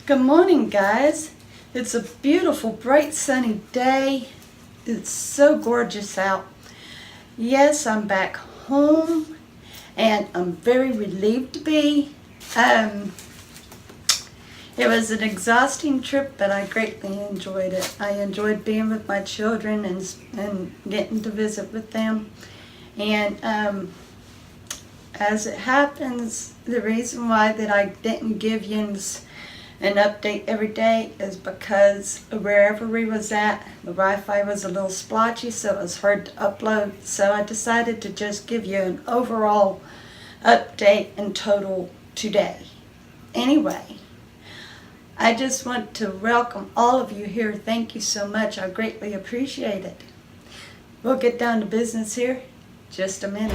Good morning, guys. It's a beautiful, bright, sunny day. It's so gorgeous out. Yes, I'm back home, and I'm very relieved to be. It was an exhausting trip, but I greatly enjoyed it. I enjoyed being with my children and getting to visit with them. And as it happens, the reason why that I didn't give you an update every day is because wherever we was at, the Wi-Fi was a little splotchy, so it was hard to upload. So I decided to just give you an overall update in total today. Anyway, I just want to welcome all of you here. Thank you so much. I greatly appreciate it. We'll get down to business here just a minute.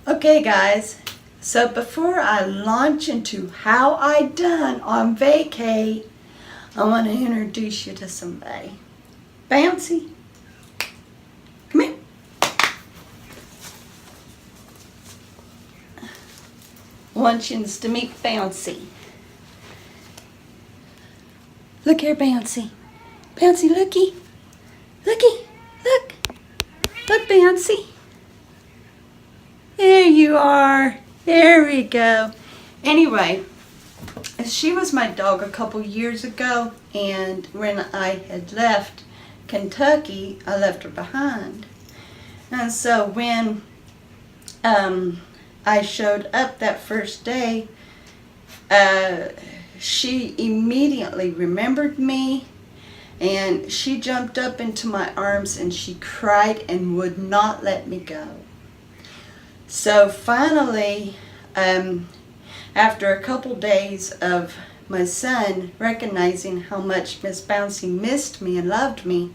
Okay guys, so before I launch into how I done on vacay, I want to introduce you to somebody. Bouncy, come here. I want you to meet Bouncy. Look here, Bouncy. Bouncy, looky. Looky, look. Look, Bouncy. There you are. There we go. Anyway, she was my dog a couple years ago, and when I had left Kentucky, I left her behind. And so when I showed up that first day, she immediately remembered me, and she jumped up into my arms and she cried and would not let me go. So finally, after a couple days of my son recognizing how much Miss Bouncy missed me and loved me,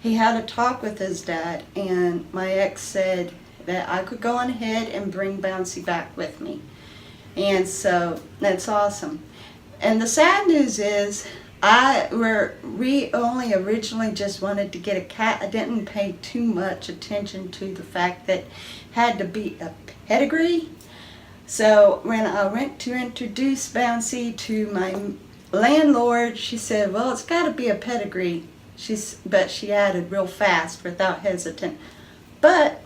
he had a talk with his dad, and my ex said that I could go on ahead and bring Bouncy back with me. And so that's awesome. And the sad news is we only originally just wanted to get a cat. I didn't pay too much attention to the fact that it had to be a pedigree. So when I went to introduce Bouncy to my landlord, she said, well, it's got to be a pedigree. But she added real fast without hesitant. But,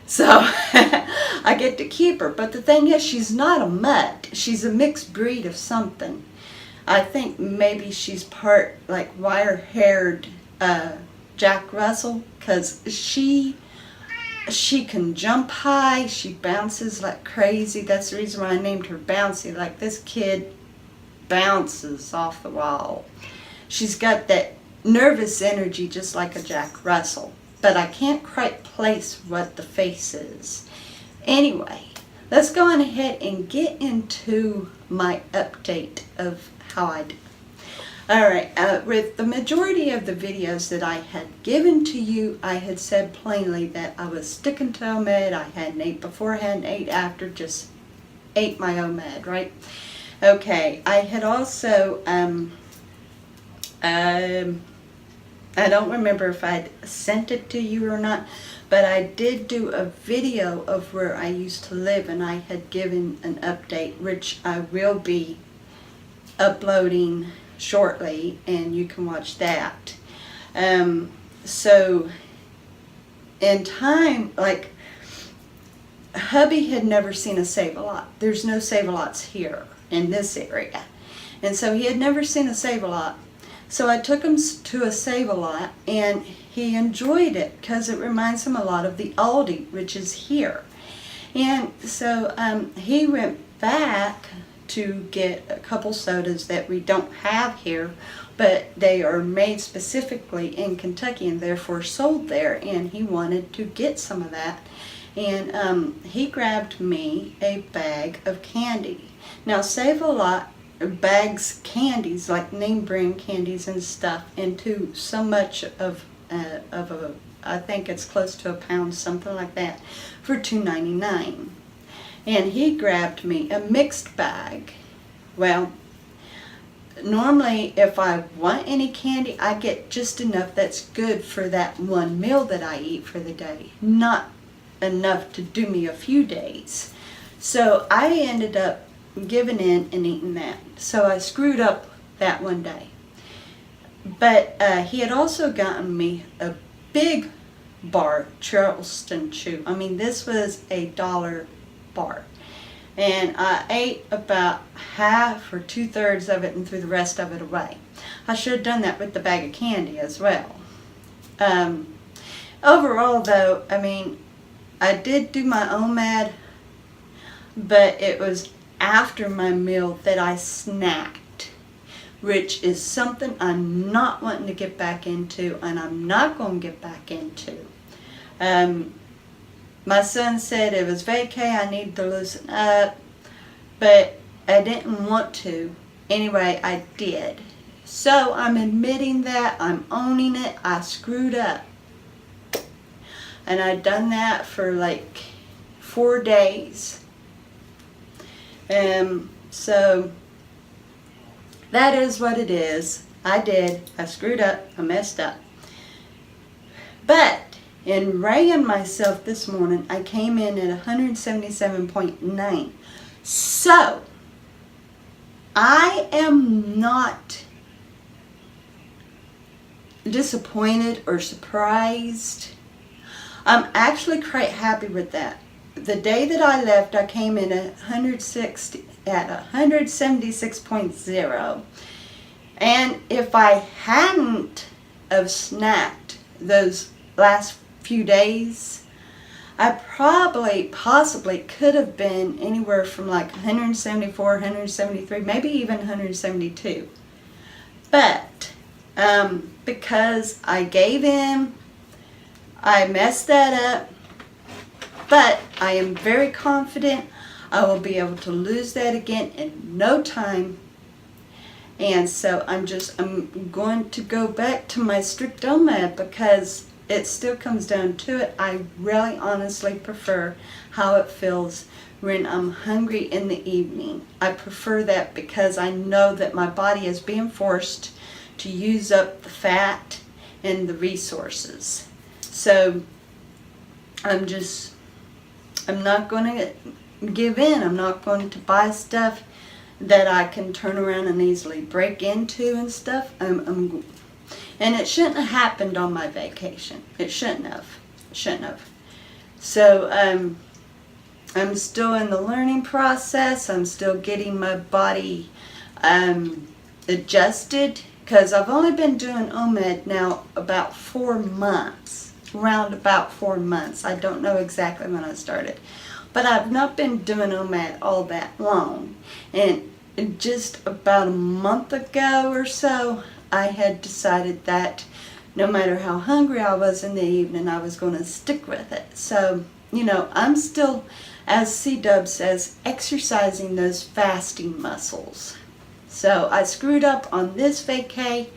so I get to keep her. But the thing is, she's not a mutt. She's a mixed breed of something. I think maybe she's part like wire-haired Jack Russell, because she can jump high, she bounces like crazy. That's the reason why I named her Bouncy. Like, this kid bounces off the wall. She's got that nervous energy just like a Jack Russell, but I can't quite place what the face is. Anyway, let's go on ahead and get into my update of how I do. Alright, with the majority of the videos that I had given to you, I had said plainly that I was sticking to OMED. I hadn't ate beforehand, ate after, just ate my OMED, right? Okay, I had also, I don't remember if I'd sent it to you or not, but I did do a video of where I used to live, and I had given an update, which I will be uploading shortly, and you can watch that. So in time, like, hubby had never seen a Save-A-Lot. There's no Save-A-Lots here in this area, and so he had never seen a Save-A-Lot. So I took him to a Save-A-Lot, and he enjoyed it because it reminds him a lot of the Aldi, which is here. And so he went back to get a couple sodas that we don't have here, but they are made specifically in Kentucky and therefore sold there, and he wanted to get some of that. And he grabbed me a bag of candy. Now Save-A-Lot bags candies, like name brand candies and stuff, into so much of a, I think it's close to a pound, something like that, for $2.99. And he grabbed me a mixed bag. Well, normally if I want any candy, I get just enough that's good for that one meal that I eat for the day, not enough to do me a few days. So I ended up giving in and eating that. So I screwed up that one day. But he had also gotten me a big bar Charleston chew. I mean, this was $1 bar. And I ate about half or 2/3 of it and threw the rest of it away. I should have done that with the bag of candy as well. Overall though, I mean, I did do my OMAD, but it was after my meal that I snacked, which is something I'm not wanting to get back into, and I'm not going to get back into. My son said it was vacay, I needed to loosen up, but I didn't want to. Anyway, I did. So I'm admitting that, I'm owning it, I screwed up. And I'd done that for like 4 days. So that is what it is. I screwed up, I messed up. But in weighing myself this morning, I came in at 177.9. So I am not disappointed or surprised. I'm actually quite happy with that. The day that I left, I came in at 176.0. And if I hadn't of snacked those last few days, I possibly could have been anywhere from like 174, 173, maybe even 172. But because I gave in, I messed that up. But I am very confident I will be able to lose that again in no time. And so I'm going to go back to my strict OMAD because it still comes down to it. I really honestly prefer how it feels when I'm hungry in the evening. I prefer that because I know that my body is being forced to use up the fat and the resources. So I'm not going to give in. I'm not going to buy stuff that I can turn around and easily break into and stuff. And it shouldn't have happened on my vacation. It shouldn't have. So I'm still in the learning process. I'm still getting my body adjusted because I've only been doing OMAD now about 4 months. Around about 4 months. I don't know exactly when I started. But I've not been doing OMAD all that long. And just about a month ago or so, I had decided that no matter how hungry I was in the evening, I was going to stick with it. So, I'm still, as C-Dub says, exercising those fasting muscles. So I screwed up on this vacay,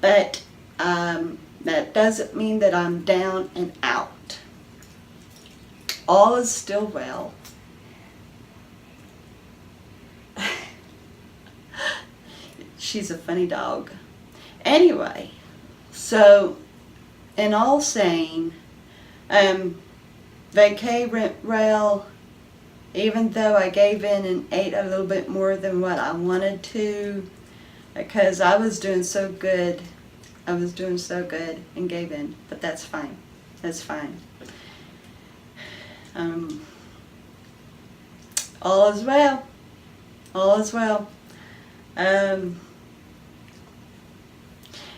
but that doesn't mean that I'm down and out. All is still well. She's a funny dog. Anyway, so in all saying, vacay went well, even though I gave in and ate a little bit more than what I wanted to, because I was doing so good. And gave in, but that's fine. That's fine. All is well. All is well.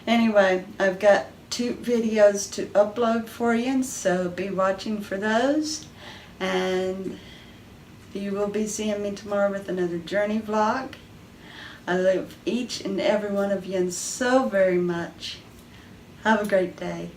Anyway, I've got 2 videos to upload for you, so be watching for those. And you will be seeing me tomorrow with another journey vlog. I love each and every one of you so very much. Have a great day.